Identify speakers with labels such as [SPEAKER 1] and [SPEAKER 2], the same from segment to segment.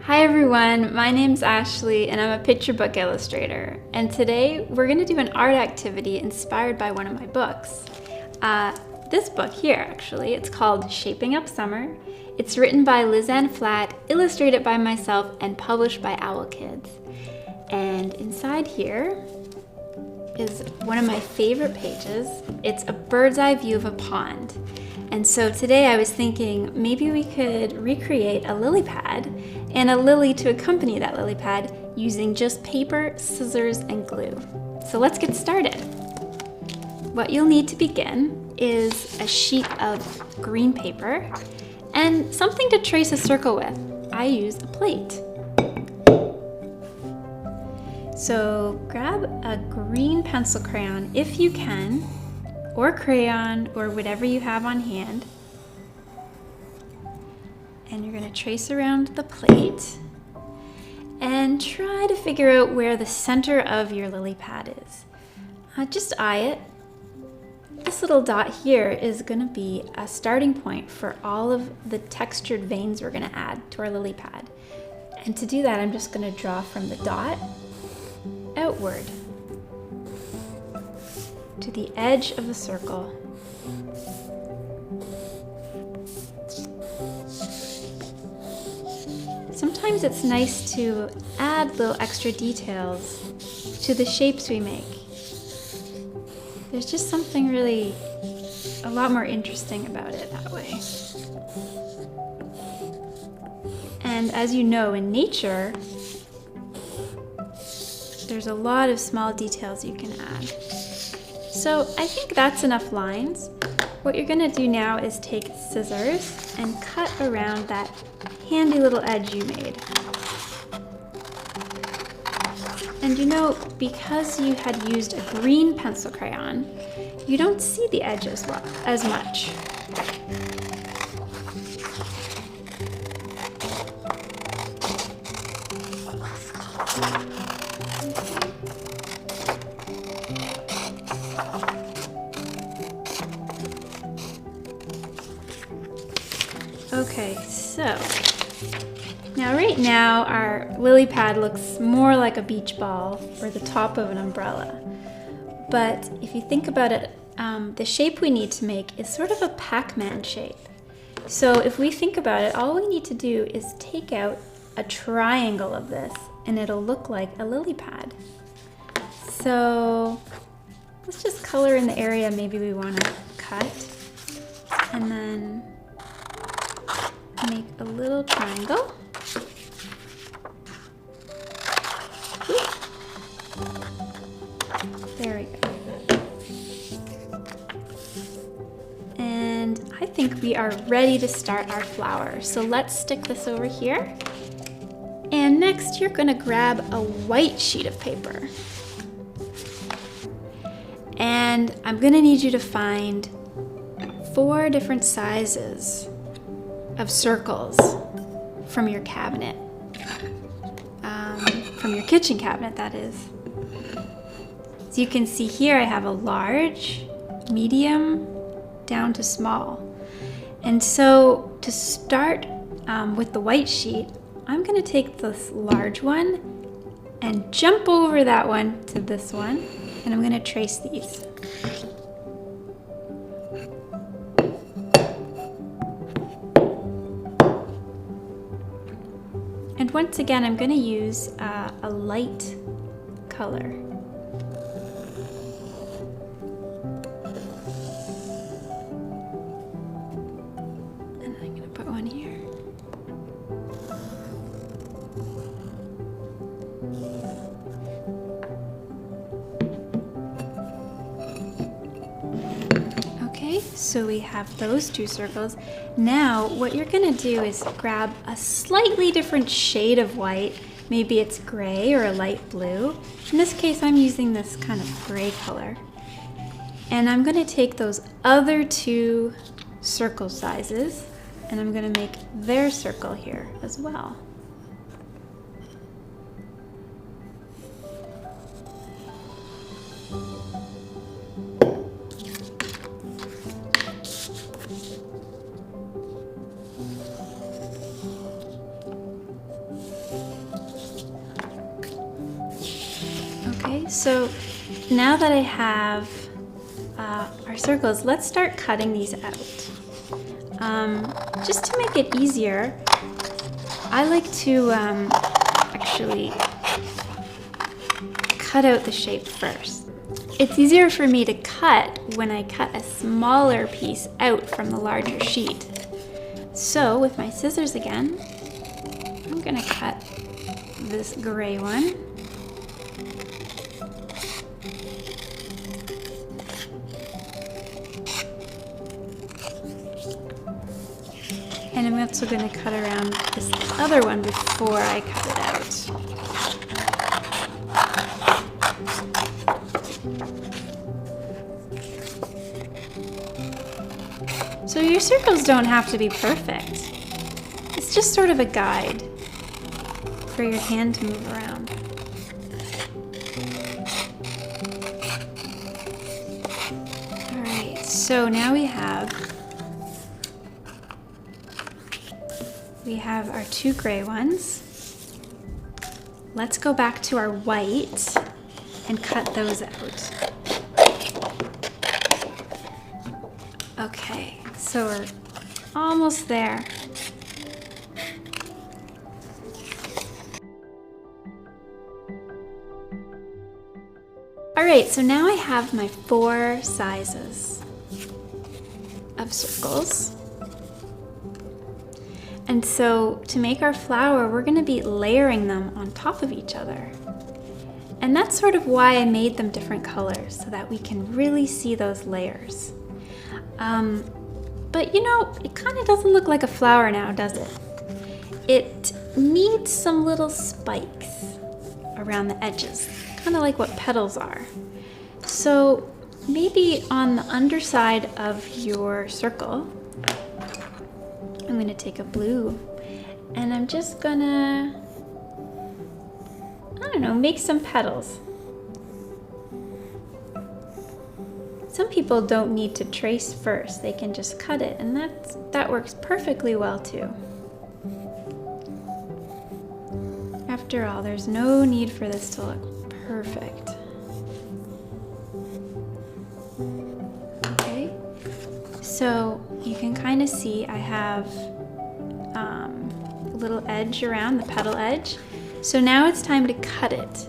[SPEAKER 1] Hi everyone, my name's Ashley and I'm a picture book illustrator. And today we're going to do an art activity inspired by one of my books. This book here, actually, it's called Shaping Up Summer. It's written by Lizanne Flatt, illustrated by myself, and published by Owl Kids. And inside here is one of my favorite pages. It's a bird's eye view of a pond. And so today I was thinking maybe we could recreate a lily pad and a lily to accompany that lily pad using just paper, scissors, and glue. So let's get started. What you'll need to begin is a sheet of green paper and something to trace a circle with. I use a plate. So grab a green pencil crayon if you can, or crayon, or whatever you have on hand. And you're gonna trace around the plate and try to figure out where the center of your lily pad is. Just eye it. This little dot here is gonna be a starting point for all of the textured veins we're gonna add to our lily pad. And to do that, I'm just gonna draw from the dot outward to the edge of the circle. Sometimes it's nice to add little extra details to the shapes we make. There's just something really a lot more interesting about it that way. And as you know, in nature, there's a lot of small details you can add. So I think that's enough lines. What you're gonna do now is take scissors and cut around that handy little edge you made. And you know, because you had used a green pencil crayon, you don't see the edge as much. Okay, so now right now our lily pad looks more like a beach ball or the top of an umbrella. But if you think about it, the shape we need to make is sort of a Pac-Man shape. So if we think about it, all we need to do is take out a triangle of this and it'll look like a lily pad. So let's just color in the area maybe we want to cut, and then make a little triangle. There we go. And I think we are ready to start our flower. So let's stick this over here. And next you're gonna grab a white sheet of paper. And I'm gonna need you to find 4 different sizes of circles from your cabinet, from your kitchen cabinet, that is. So you can see here I have a large, medium, down to small. And so to start with the white sheet, I'm gonna take this large one and jump over that one to this one, and I'm gonna trace these. And once again, I'm going to use a light color. And I'm going to put one here. Okay, so we have those 2 circles. Now, what you're gonna do is grab a slightly different shade of white. Maybe it's gray or a light blue. In this case, I'm using this kind of gray color. And I'm gonna take those other 2 circle sizes, and I'm gonna make their circle here as well. So now that I have our circles, let's start cutting these out. Just to make it easier, I like to actually cut out the shape first. It's easier for me to cut when I cut a smaller piece out from the larger sheet. So with my scissors again, I'm gonna cut this gray one. And I'm also going to cut around this other one before I cut it out. So your circles don't have to be perfect. It's just sort of a guide for your hand to move around. All right, so now we have our two gray ones. Let's go back to our white and cut those out. Okay, so we're almost there. All right, so now I have my 4 sizes of circles. And so to make our flower, we're gonna be layering them on top of each other. And that's sort of why I made them different colors, so that we can really see those layers. But you know, it kind of doesn't look like a flower now, does it? It needs some little spikes around the edges, kind of like what petals are. So maybe on the underside of your circle, I'm going to take a blue and I'm just gonna, I don't know, make some petals. Some people don't need to trace first, they can just cut it, and that works perfectly well too. After all, there's no need for this to look perfect. Okay, so you can kind of see I have a little edge around the petal edge. So now it's time to cut it.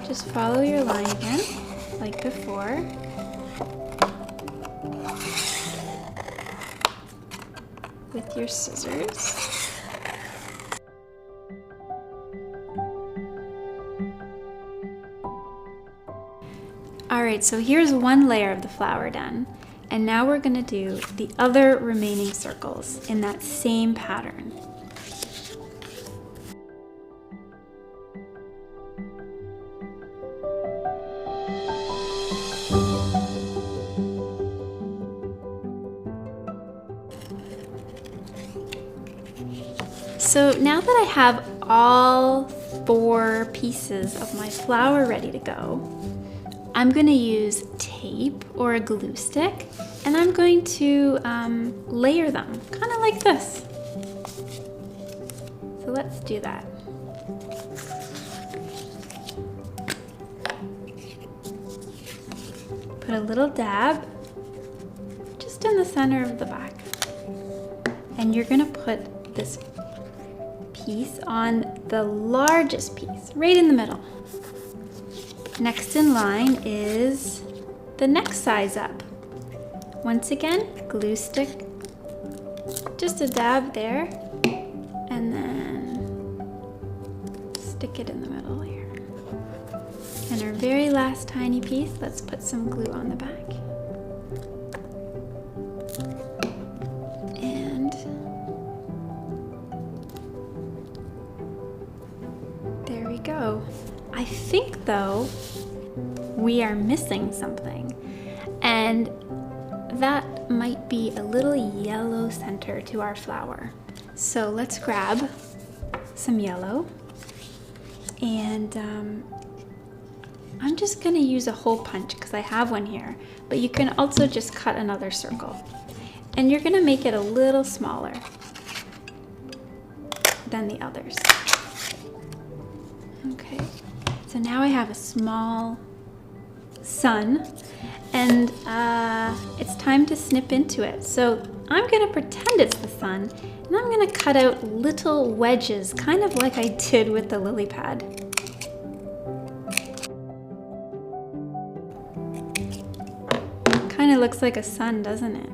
[SPEAKER 1] Just follow your line again, like before. With your scissors. All right, so here's one layer of the flower done. And now we're gonna do the other remaining circles in that same pattern. So now that I have all 4 pieces of my flower ready to go, I'm going to use tape or a glue stick, and I'm going to layer them, kind of like this. So let's do that. Put a little dab just in the center of the back. And you're going to put this piece on the largest piece, right in the middle. Next in line is the next size up. Once again, glue stick, just a dab there, and then stick it in the middle here. And our very last tiny piece, let's put some glue on the back. And there we go. I think though, we are missing something, and that might be a little yellow center to our flower. So let's grab some yellow, and I'm just gonna use a hole punch because I have one here, but you can also just cut another circle. And you're gonna make it a little smaller than the others. Okay, so now I have a small sun, and it's time to snip into it. So I'm gonna pretend it's the sun, and I'm gonna cut out little wedges, kind of like I did with the lily pad. Kind of looks like a sun, doesn't it?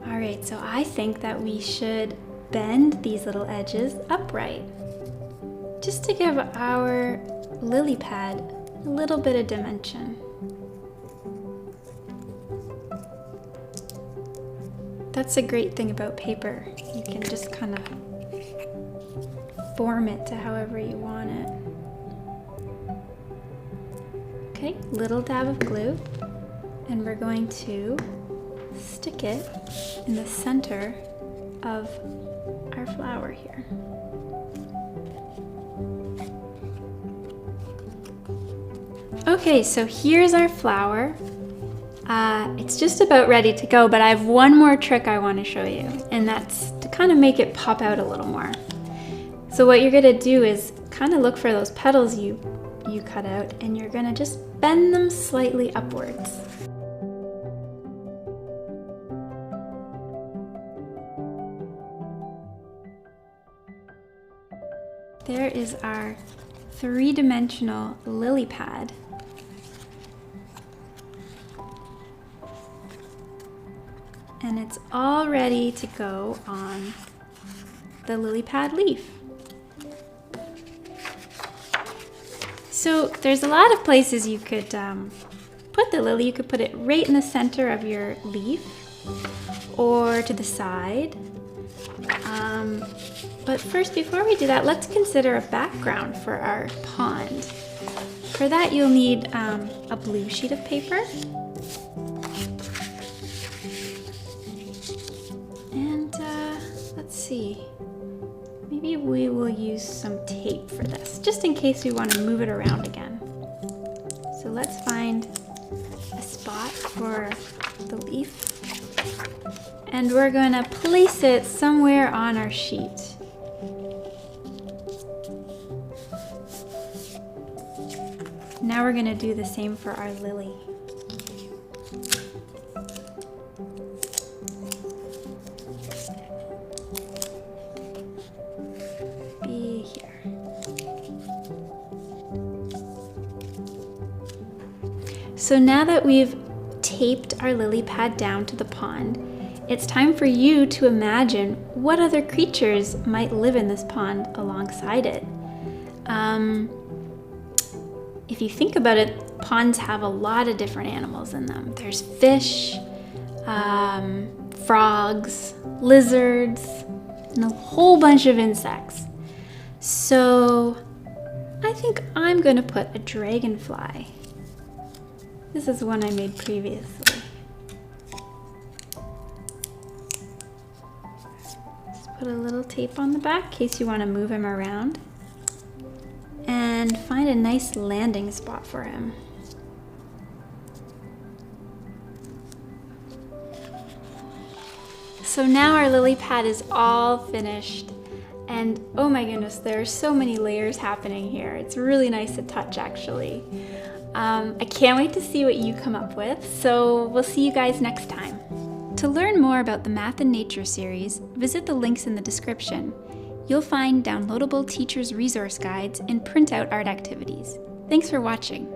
[SPEAKER 1] All right, so I think that we should bend these little edges upright, just to give our lily pad a little bit of dimension. That's a great thing about paper. You can just kind of form it to however you want it. Okay, little dab of glue, and we're going to stick it in the center of our flower here. Okay, so here's our flower. It's just about ready to go, but I have one more trick I want to show you, and that's to kind of make it pop out a little more. So what you're going to do is kind of look for those petals you cut out, and you're going to just bend them slightly upwards. There is our three-dimensional lily pad. And it's all ready to go on the lily pad leaf. So there's a lot of places you could put the lily. You could put it right in the center of your leaf or to the side. But first, before we do that, let's consider a background for our pond. For that, you'll need a blue sheet of paper. And let's see, maybe we will use some tape for this, just in case we want to move it around again. So let's find a spot for the leaf. And we're going to place it somewhere on our sheet. Now we're going to do the same for our lily. Be here. So now that we've taped our lily pad down to the pond, it's time for you to imagine what other creatures might live in this pond alongside it. If you think about it, ponds have a lot of different animals in them. There's fish, frogs, lizards, and a whole bunch of insects. So I think I'm going to put a dragonfly. This is one I made previously. Just put a little tape on the back in case you want to move him around. And find a nice landing spot for him. So now our lily pad is all finished, and oh my goodness, there are so many layers happening here. It's really nice to touch, actually. I can't wait to see what you come up with, so we'll see you guys next time. To learn more about the Math and Nature series, visit the links in the description. You'll find downloadable teacher's resource guides and printout art activities. Thanks for watching.